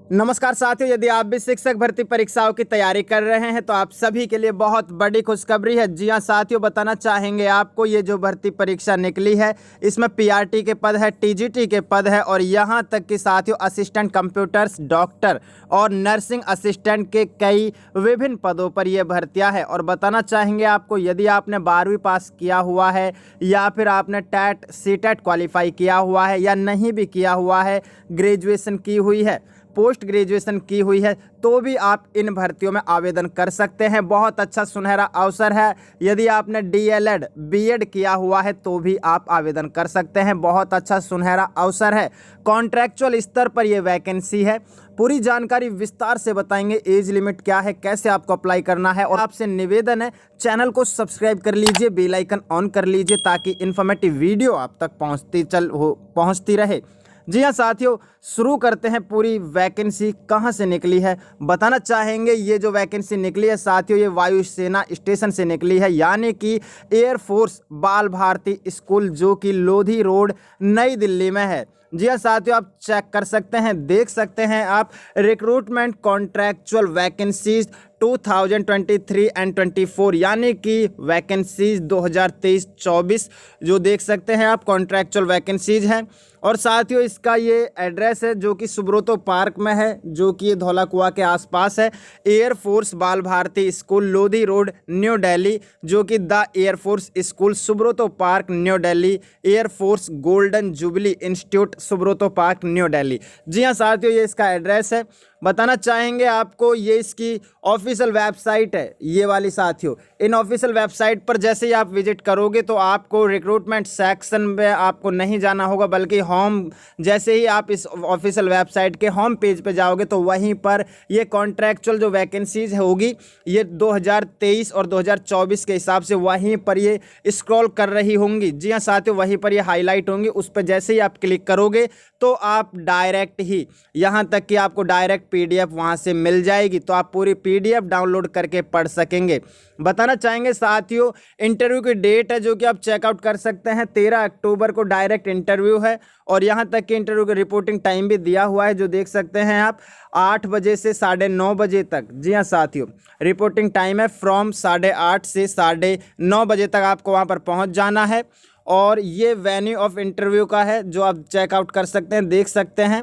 नमस्कार साथियों, यदि आप भी शिक्षक भर्ती परीक्षाओं की तैयारी कर रहे हैं तो आप सभी के लिए बहुत बड़ी खुशखबरी है। जी हां साथियों, बताना चाहेंगे आपको ये जो भर्ती परीक्षा निकली है इसमें पीआरटी के पद है, टीजीटी के पद है और यहां तक कि साथियों असिस्टेंट कंप्यूटर्स, डॉक्टर और नर्सिंग असिस्टेंट के कई विभिन्न पदों पर यह भर्तियाँ है। और बताना चाहेंगे आपको, यदि आपने 12वीं पास किया हुआ है या फिर आपने टेट सीटेट क्वालिफाई किया हुआ है या नहीं भी किया हुआ है, ग्रेजुएशन की हुई है, पोस्ट ग्रेजुएशन की हुई है, तो भी आप इन भर्तियों में आवेदन कर सकते हैं। बहुत अच्छा सुनहरा अवसर है। यदि आपने डीएलएड बीएड किया हुआ है तो भी आप आवेदन कर सकते हैं। बहुत अच्छा सुनहरा अवसर है। कॉन्ट्रैक्चुअल स्तर पर यह वैकेंसी है। पूरी जानकारी विस्तार से बताएंगे। एज लिमिट क्या है, कैसे आपको अप्लाई करना है, और आपसे निवेदन है चैनल को सब्सक्राइब कर लीजिए, बेल आइकन ऑन कर लीजिए ताकि इन्फॉर्मेटिव वीडियो आप तक पहुंचती रहे। जी हाँ साथियों, शुरू करते हैं। पूरी वैकेंसी कहाँ से निकली है बताना चाहेंगे। ये जो वैकेंसी निकली है साथियों, ये वायुसेना स्टेशन से निकली है, यानी कि एयरफोर्स बाल भारती स्कूल जो कि लोधी रोड नई दिल्ली में है। जी हाँ साथियों, आप चेक कर सकते हैं, देख सकते हैं आप। रिक्रूटमेंट कॉन्ट्रैक्चुअल वैकेंसीज 2023 एंड 24 यानी कि वैकेंसीज 2023-24 जो देख सकते हैं आप, कॉन्ट्रैक्चुअल वैकेंसीज हैं। और साथियों इसका ये एड्रेस है जो कि सुब्रतो पार्क में है, जो कि धौला कुआं के आसपास है। Air force Bal Bharati school Lodhi road new Delhi, जो कि the air force school Subroto park new Delhi, air force golden jubilee institute Subroto park new Delhi. जी हाँ साथियों, ये इसका एड्रेस है। बताना चाहेंगे आपको, ये इसकी ऑफिशियल वेबसाइट है ये वाली साथियों। इन ऑफिशियल वेबसाइट पर जैसे ही आप विजिट करोगे तो आपको रिक्रूटमेंट सेक्शन में आपको नहीं जाना होगा, बल्कि होम, जैसे ही आप इस ऑफिशियल वेबसाइट के होम पेज पे जाओगे तो वहीं पर ये कॉन्ट्रैक्चुअल जो वैकेंसीज होगी ये 2023 और 2024 के हिसाब से वहीं पर ये स्क्रॉल कर रही होंगी। जी हाँ साथियों, वहीं पर ये हाईलाइट होंगी। उस पर जैसे ही आप क्लिक करोगे तो आप डायरेक्ट ही, यहाँ तक कि आपको डायरेक्ट पीडीएफ वहां से मिल जाएगी, तो आप पूरी पीडीएफ डाउनलोड करके पढ़ सकेंगे। बताना चाहेंगे साथियों, इंटरव्यू की डेट है जो कि आप चेकआउट कर सकते हैं। 13 अक्टूबर को डायरेक्ट इंटरव्यू है और यहाँ तक कि इंटरव्यू की रिपोर्टिंग टाइम भी दिया हुआ है जो देख सकते हैं आप, 8 बजे से 9:30 बजे तक। जी हाँ साथियों, रिपोर्टिंग टाइम है फ्रॉम 8:30 से 9:30 बजे तक आपको वहाँ पर पहुँच जाना है। और ये वेन्यू ऑफ इंटरव्यू का है जो आप चेकआउट कर सकते हैं, देख सकते हैं।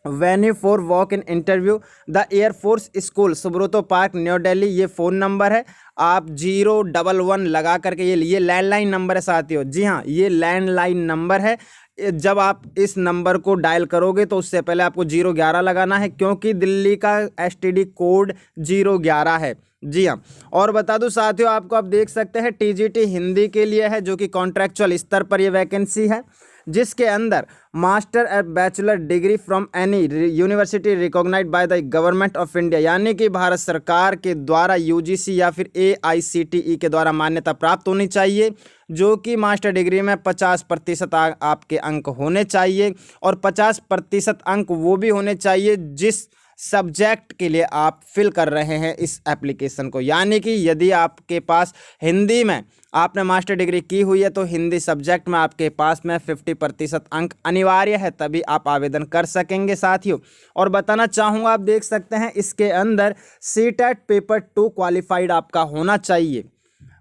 Venue for walk in interview the air force school Subroto park new Delhi. ये फ़ोन नंबर है, आप 011 लगा करके, ये लैंडलाइन नंबर है साथियों। जी हाँ, ये लैंडलाइन नंबर है। जब आप इस नंबर को डायल करोगे तो उससे पहले आपको 011 लगाना है, क्योंकि दिल्ली का एसटीडी कोड 011 है। जी हाँ, और बता दूं साथियों आपको, आप देख सकते हैं टीजीटी हिंदी के लिए है जो कि कॉन्ट्रैक्चुअल स्तर पर ये वैकेंसी है, जिसके अंदर मास्टर और bachelor degree from any university recognised by the government of India, यानी कि भारत सरकार के द्वारा यूजीसी या फिर एआईसीटीई के द्वारा मान्यता प्राप्त होनी चाहिए, जो कि मास्टर डिग्री में 50% आपके अंक होने चाहिए। और 50% अंक वो भी होने चाहिए जिस सब्जेक्ट के लिए आप फिल कर रहे हैं इस एप्लीकेशन को, यानी कि यदि आपके पास हिंदी में आपने मास्टर डिग्री की हुई है तो हिंदी सब्जेक्ट में आपके पास में 50% अंक अनिवार्य है, तभी आप आवेदन कर सकेंगे साथियों। और बताना चाहूँगा, आप देख सकते हैं इसके अंदर सीटेट पेपर 2 क्वालिफाइड आपका होना चाहिए।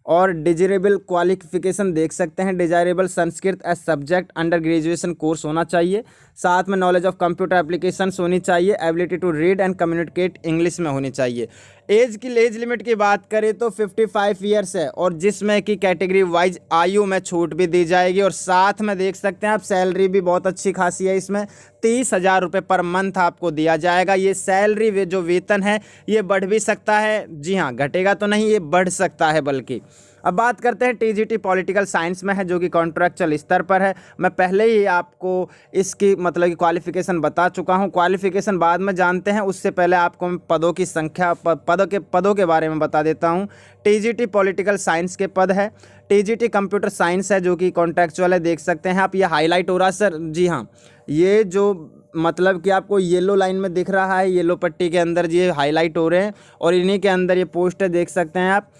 और डिजायरेबल क्वालिफिकेशन देख सकते हैं, desirable Sanskrit as subject under graduation course होना चाहिए, साथ में नॉलेज ऑफ कंप्यूटर एप्लीकेशंस होनी चाहिए, ability to read and communicate English में होनी चाहिए। एज लिमिट की बात करें तो 55 ईयर्स है, और जिसमें कि कैटेगरी वाइज आयु में छूट भी दी जाएगी। और साथ में देख सकते हैं आप, सैलरी भी बहुत अच्छी खासी है, इसमें 30,000 रुपये पर मंथ आपको दिया जाएगा। ये सैलरी जो वेतन है ये बढ़ भी सकता है। जी हाँ, घटेगा तो नहीं, ये बढ़ सकता है बल्कि। अब बात करते हैं टीजीटी पॉलिटिकल साइंस में है जो कि कॉन्ट्रैक्चुअल स्तर पर है। मैं पहले ही आपको इसकी मतलब कि क्वालिफिकेशन बता चुका हूं, क्वालिफिकेशन बाद में जानते हैं, उससे पहले आपको मैं पदों की संख्या पदों के बारे में बता देता हूं। टीजीटी पॉलिटिकल साइंस के पद है, टीजीटी कंप्यूटर साइंस है जो कि कॉन्ट्रैक्चुअल है, देख सकते हैं आप। ये हाईलाइट हो रहा है सर, जी हाँ, ये जो मतलब कि आपको येलो लाइन में दिख रहा है, येलो पट्टी के अंदर ये हाईलाइट हो रहे हैं और इन्हीं के अंदर ये पोस्ट है, देख सकते हैं आप।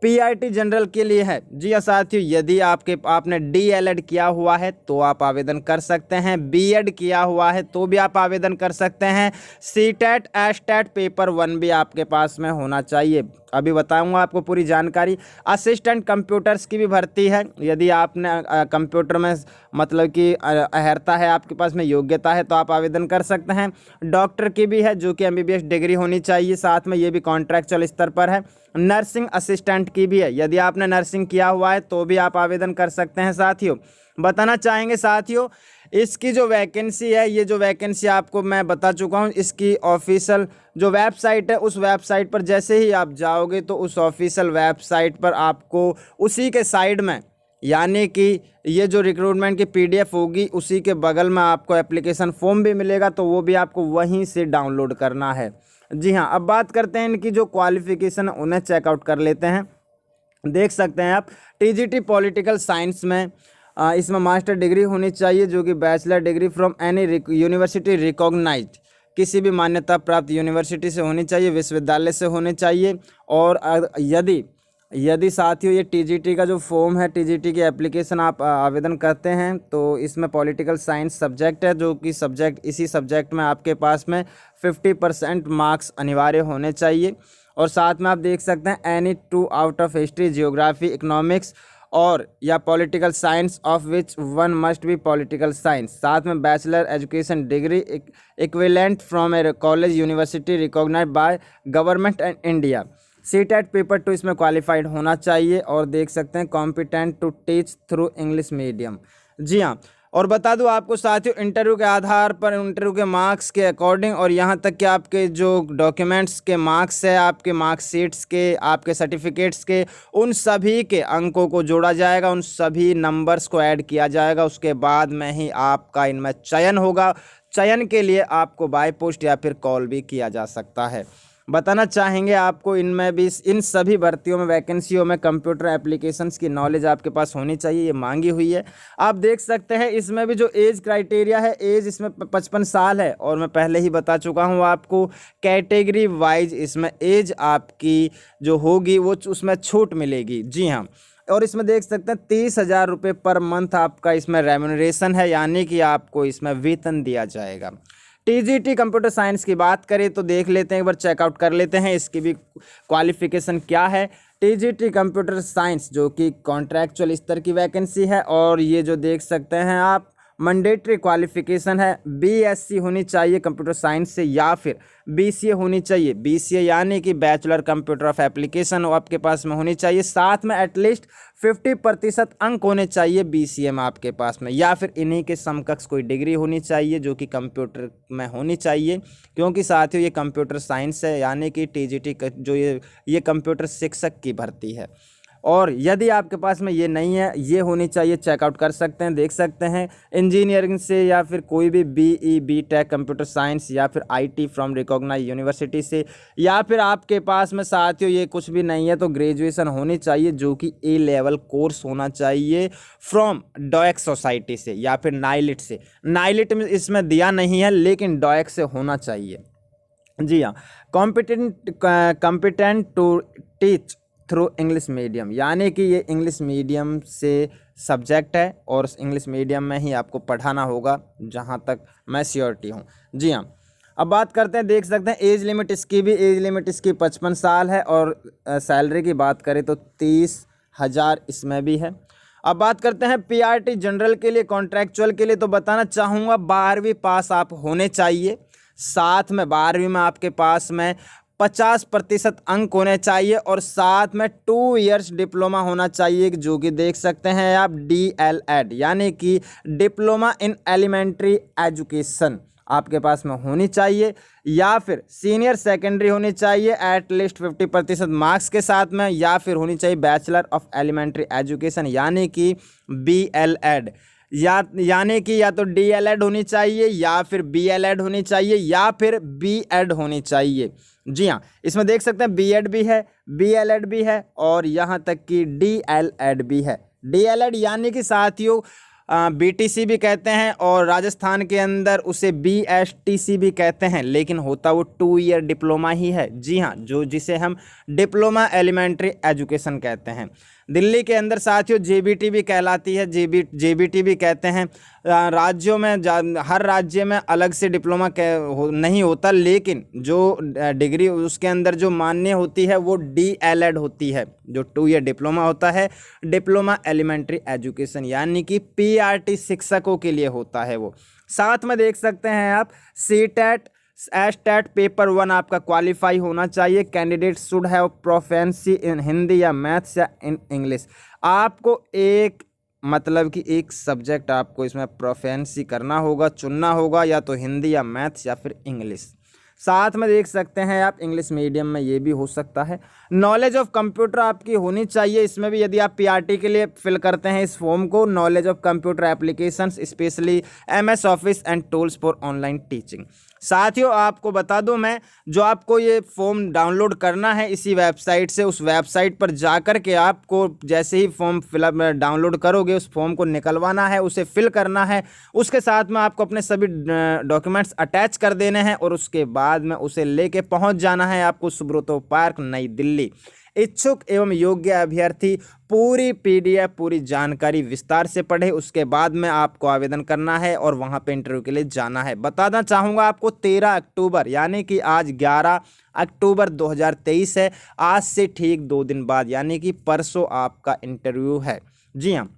पीआरटी जनरल के लिए है। जी हाँ साथियों, यदि आपने डीएलएड किया हुआ है तो आप आवेदन कर सकते हैं, बीएड किया हुआ है तो भी आप आवेदन कर सकते हैं, सीटेट एस्टेट पेपर 1 भी आपके पास में होना चाहिए। अभी बताऊंगा आपको पूरी जानकारी। असिस्टेंट कंप्यूटर्स की भी भर्ती है, यदि आपने कंप्यूटर में मतलब कि अहर्ता है, आपके पास में योग्यता है तो आप आवेदन कर सकते हैं। डॉक्टर की भी है जो कि एमबीबीएस डिग्री होनी चाहिए, साथ में ये भी कॉन्ट्रैक्चुअल स्तर पर है। नर्सिंग असिस्टेंट की भी है, यदि आपने नर्सिंग किया हुआ है तो भी आप आवेदन कर सकते हैं। साथियों बताना चाहेंगे साथियों, इसकी जो वैकेंसी है, ये जो वैकेंसी आपको मैं बता चुका हूँ, इसकी ऑफिशियल जो वेबसाइट है उस वेबसाइट पर जैसे ही आप जाओगे तो उस ऑफिशियल वेबसाइट पर आपको उसी के साइड में, यानी कि ये जो रिक्रूटमेंट की पीडीएफ होगी उसी के बगल में आपको एप्लीकेशन फॉर्म भी मिलेगा, तो वो भी आपको वहीं से डाउनलोड करना है। जी हाँ, अब बात करते हैं इनकी जो क्वालिफिकेशन उन्हें चेकआउट कर लेते हैं। देख सकते हैं आप, टीजीटी पॉलिटिकल साइंस में इसमें मास्टर डिग्री होनी चाहिए जो कि bachelor degree from any university recognised, किसी भी मान्यता प्राप्त यूनिवर्सिटी से होनी चाहिए, विश्वविद्यालय से होनी चाहिए। और यदि साथियों ये टीजीटी का जो फॉर्म है, टीजीटी की एप्लीकेशन आप आवेदन करते हैं तो इसमें पॉलिटिकल साइंस सब्जेक्ट है, जो कि इसी सब्जेक्ट में आपके पास में 50% मार्क्स अनिवार्य होने चाहिए। और साथ में आप देख सकते हैं any 2 out of history, geography, economics और या political science of which 1 must be political science. साथ में bachelor education degree equivalent from a college university recognised by government and India. CTET paper 2 इसमें क्वालिफाइड होना चाहिए। और देख सकते हैं competent to teach through English medium. जी हाँ, और बता दूं आपको साथियों, इंटरव्यू के आधार पर, इंटरव्यू के मार्क्स के अकॉर्डिंग और यहाँ तक कि आपके जो डॉक्यूमेंट्स के मार्क्स है, आपके मार्कशीट्स के, आपके सर्टिफिकेट्स के, उन सभी के अंकों को जोड़ा जाएगा, उन सभी नंबर्स को ऐड किया जाएगा। उसके बाद में ही आपका इनमें चयन होगा। चयन के लिए आपको बाय पोस्ट या फिर कॉल भी किया जा सकता है। बताना चाहेंगे आपको, इनमें भी, इन सभी भर्तियों में, वैकेंसियों में कंप्यूटर एप्लीकेशंस की नॉलेज आपके पास होनी चाहिए, ये मांगी हुई है। आप देख सकते हैं इसमें भी जो एज क्राइटेरिया है, एज इसमें 55 साल है। और मैं पहले ही बता चुका हूँ आपको, कैटेगरी वाइज इसमें एज आपकी जो होगी वो उसमें छूट मिलेगी। जी हाँ, और इसमें देख सकते हैं 30,000 रुपये पर मंथ आपका इसमें रेम्यूनरेशन है, यानी कि आपको इसमें वेतन दिया जाएगा। टीजीटी कंप्यूटर साइंस की बात करें तो देख लेते हैं, एक बार चेकआउट कर लेते हैं इसकी भी क्वालिफिकेशन क्या है। टीजीटी कंप्यूटर साइंस जो कि कॉन्ट्रैक्चुअल स्तर की वैकेंसी है, और ये जो देख सकते हैं आप, मैंडेटरी क्वालिफिकेशन है, बीएससी होनी चाहिए कंप्यूटर साइंस से, या फिर बीसीए होनी चाहिए। बीसीए यानी कि बैचलर कंप्यूटर ऑफ एप्लीकेशन आपके पास में होनी चाहिए। साथ में एटलीस्ट 50% अंक होने चाहिए बीसीए में आपके पास में, या फिर इन्हीं के समकक्ष कोई डिग्री होनी चाहिए जो कि कंप्यूटर में होनी चाहिए, क्योंकि साथियों ये कंप्यूटर साइंस है, यानी कि टीजीटी जो ये कंप्यूटर शिक्षक की भर्ती है। और यदि आपके पास में ये नहीं है, ये होनी चाहिए, चेकआउट कर सकते हैं। देख सकते हैं इंजीनियरिंग से, या फिर कोई भी बीई बीटेक कंप्यूटर साइंस, या फिर आईटी फ्रॉम रिकॉग्नाइज्ड यूनिवर्सिटी से, या फिर आपके पास में साथियों ये कुछ भी नहीं है तो ग्रेजुएशन होनी चाहिए, जो कि ए लेवल कोर्स होना चाहिए फ्रॉम डॉएक सोसाइटी से या फिर नाइलिट से। नाइलिट में इसमें दिया नहीं है, लेकिन डॉएक से होना चाहिए। जी हाँ, competent to teach through English medium, यानी कि ये इंग्लिश मीडियम से सब्जेक्ट है और इंग्लिश मीडियम में ही आपको पढ़ाना होगा, जहाँ तक मैं श्योरिटी हूँ। जी हाँ, अब बात करते हैं, देख सकते हैं एज लिमिट इसकी भी, एज लिमिट इसकी 55 साल है। और सैलरी की बात करें तो 30,000 इसमें भी है। अब बात करते हैं पीआरटी जनरल के लिए, कॉन्ट्रैक्चुअल के लिए, तो बताना चाहूँगा 12वीं पास आप होने चाहिए। साथ में 12वीं में आपके पास में 50% अंक होने चाहिए, और साथ में 2 इयर्स डिप्लोमा होना चाहिए, जो कि देख सकते हैं आप DLED, यानी कि डिप्लोमा इन एलिमेंट्री एजुकेशन आपके पास में होनी चाहिए, या फिर सीनियर सेकेंडरी होनी चाहिए एटलीस्ट 50% मार्क्स के साथ में, या फिर होनी चाहिए बैचलर ऑफ एलिमेंट्री एजुकेशन, यानी कि BLED, यानी कि या तो DLED होनी चाहिए, या फिर BLED होनी चाहिए, या फिर BEd होनी चाहिए। जी हाँ, इसमें देख सकते हैं BEd भी है, BLED भी है, और यहाँ तक कि DLED भी है। DLED यानी कि साथियों BTC भी कहते हैं और राजस्थान के अंदर उसे BSTC भी कहते हैं, लेकिन होता वो 2 ईयर डिप्लोमा ही है। जी हाँ, जिसे हम डिप्लोमा एलिमेंट्री एजुकेशन कहते हैं। दिल्ली के अंदर साथियों JBT भी कहलाती है, JBT भी कहते हैं। राज्यों में हर राज्य में अलग से डिप्लोमा नहीं होता, लेकिन जो डिग्री उसके अंदर जो मान्य होती है वो DLED होती है, जो 2 ईयर डिप्लोमा होता है, डिप्लोमा एलिमेंट्री एजुकेशन, यानी कि PRT शिक्षकों के लिए होता है वो। साथ में देख सकते हैं आप CTET STAT पेपर 1 आपका क्वालिफाई होना चाहिए। कैंडिडेट शुड हैव प्रोफिशिएंसी इन हिंदी या मैथ्स या इन इंग्लिश। आपको एक मतलब कि एक सब्जेक्ट आपको इसमें प्रोफिशिएंसी करना होगा, चुनना होगा, या तो हिंदी या मैथ्स या फिर इंग्लिश। साथ में देख सकते हैं आप इंग्लिश मीडियम में ये भी हो सकता है। नॉलेज ऑफ कंप्यूटर आपकी होनी चाहिए इसमें भी, यदि आप PRT के लिए फिल करते हैं इस फॉर्म को। Knowledge of computer applications specially MS office and tools for online teaching. साथियों आपको बता दूं मैं, जो आपको ये फॉर्म डाउनलोड करना है इसी वेबसाइट से, उस वेबसाइट पर जाकर के आपको जैसे ही फॉर्म फिलअप डाउनलोड करोगे उस फॉर्म को निकलवाना है, उसे फिल करना है। उसके साथ में आपको अपने सभी डॉक्यूमेंट्स अटैच कर देने हैं और उसके बाद में उसे लेके पहुंच जाना है आपको सुब्रतो पार्क, नई दिल्ली। इच्छुक एवं योग्य अभ्यर्थी पूरी PDF पूरी जानकारी विस्तार से पढ़े, उसके बाद में आपको आवेदन करना है और वहां पे इंटरव्यू के लिए जाना है। बताना चाहूँगा आपको 13 अक्टूबर यानी कि आज 11 अक्टूबर 2023 है, आज से ठीक 2 दिन बाद यानी कि परसों आपका इंटरव्यू है। जी हाँ,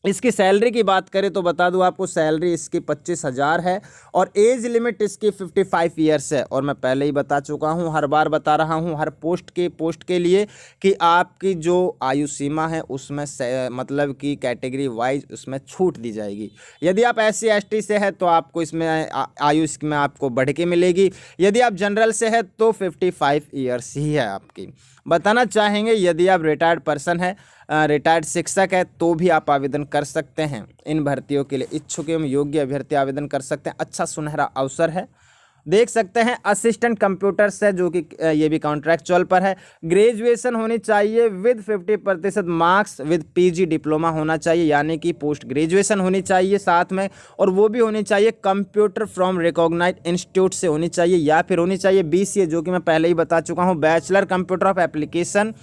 इसकी सैलरी की बात करें तो बता दूं आपको, सैलरी इसकी 25,000 है और एज लिमिट इसकी 55 ईयर्स है। और मैं पहले ही बता चुका हूं, हर बार बता रहा हूं, हर पोस्ट के लिए कि आपकी जो आयु सीमा है उसमें मतलब कि कैटेगरी वाइज उसमें छूट दी जाएगी। यदि आप SC ST से है तो आपको इसमें आयु इसमें आपको बढ़ के मिलेगी। यदि आप जनरल से है तो 55 ईयर्स ही है आपकी। बताना चाहेंगे यदि आप रिटायर्ड पर्सन है, रिटायर्ड शिक्षक है, तो भी आप आवेदन कर सकते हैं इन भर्तियों के लिए। इच्छुक एवं योग्य अभ्यर्थी आवेदन कर सकते हैं। अच्छा सुनहरा अवसर है। देख सकते हैं असिस्टेंट कंप्यूटर्स है, जो कि ये भी कॉन्ट्रैक्चुअल पर है। ग्रेजुएशन होनी चाहिए with 50% marks, with PG diploma होना चाहिए, यानी कि पोस्ट ग्रेजुएशन होनी चाहिए साथ में, और वो भी होनी चाहिए कंप्यूटर फ्रॉम रिकॉग्नाइज्ड इंस्टीट्यूट से होनी चाहिए, या फिर होनी चाहिए BCA, जो कि मैं पहले ही बता चुका हूँ, bachelor computer of application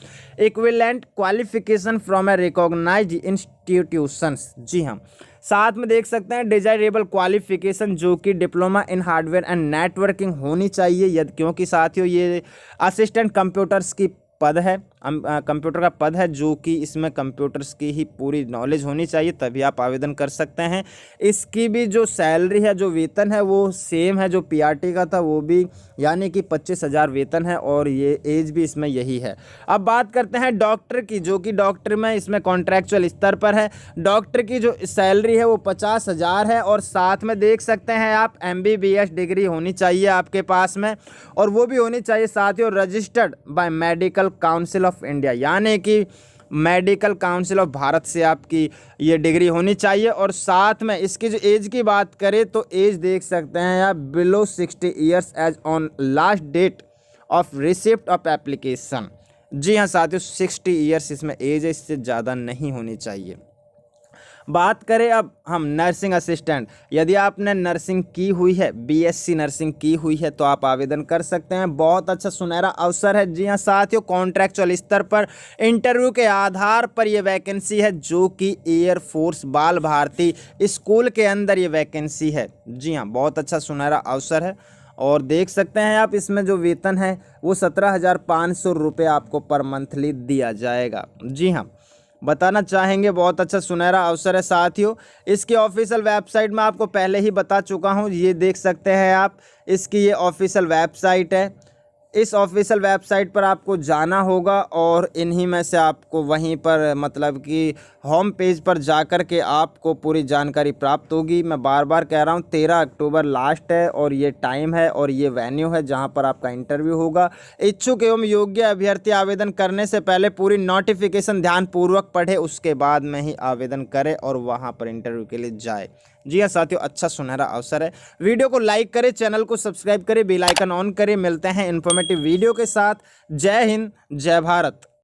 equivalent qualification from a recognised institutions. जी हाँ, साथ में देख सकते हैं डिजायरेबल क्वालिफिकेशन, जो कि diploma in hardware and networking होनी चाहिए। यदि क्योंकि साथियों ये असिस्टेंट कंप्यूटर्स की पद है, कंप्यूटर का पद है, जो कि इसमें कंप्यूटर्स की ही पूरी नॉलेज होनी चाहिए, तभी आप आवेदन कर सकते हैं। इसकी भी जो सैलरी है, जो वेतन है, वो सेम है जो PRT का था, वो भी यानी कि 25,000 वेतन है, और ये एज भी इसमें यही है। अब बात करते हैं डॉक्टर की, जो कि डॉक्टर में इसमें कॉन्ट्रैक्चुअल स्तर पर है। डॉक्टर की जो सैलरी है वो 50,000 है, और साथ में देख सकते हैं आप MBBS डिग्री होनी चाहिए आपके पास में, और वो भी होनी चाहिए साथियों registered bye medical council of India, यानी कि मेडिकल काउंसिल ऑफ भारत से आपकी ये डिग्री होनी चाहिए। और साथ में इसकी जो एज की बात करें तो एज देख सकते हैं आप below 60 years age on last date of receipt of application. जी हाँ साथियों, 60 ईयर्स इसमें एज है, इससे ज़्यादा नहीं होनी चाहिए। बात करें अब हम नर्सिंग असिस्टेंट, यदि आपने नर्सिंग की हुई है, BSc नर्सिंग की हुई है, तो आप आवेदन कर सकते हैं। बहुत अच्छा सुनहरा अवसर है। जी हाँ साथियों, कॉन्ट्रैक्चुअल स्तर पर इंटरव्यू के आधार पर यह वैकेंसी है, जो कि एयरफोर्स बाल भारती स्कूल के अंदर ये वैकेंसी है। जी हाँ, बहुत अच्छा सुनहरा अवसर है। और देख सकते हैं आप इसमें जो वेतन है वो 17,500 रुपये आपको पर मंथली दिया जाएगा। जी हाँ, बताना चाहेंगे बहुत अच्छा सुनहरा अवसर है साथियों। इसकी ऑफिशियल वेबसाइट में आपको पहले ही बता चुका हूँ, ये देख सकते हैं आप, इसकी ये ऑफिशियल वेबसाइट है। इस ऑफिशियल वेबसाइट पर आपको जाना होगा और इन्हीं में से आपको वहीं पर मतलब कि होम पेज पर जाकर के आपको पूरी जानकारी प्राप्त होगी। मैं बार बार कह रहा हूँ 13 अक्टूबर लास्ट है और ये टाइम है और ये वेन्यू है जहां पर आपका इंटरव्यू होगा। इच्छुक एवं योग्य अभ्यर्थी आवेदन करने से पहले पूरी नोटिफिकेशन ध्यानपूर्वक पढ़े, उसके बाद में ही आवेदन करे और वहाँ पर इंटरव्यू के लिए जाए। जी हाँ साथियों, अच्छा सुनहरा अवसर है। वीडियो को लाइक करें, चैनल को सब्सक्राइब करें, बेल आइकन ऑन करें। मिलते हैं इन्फॉर्मेटिव वीडियो के साथ। जय हिंद, जय भारत।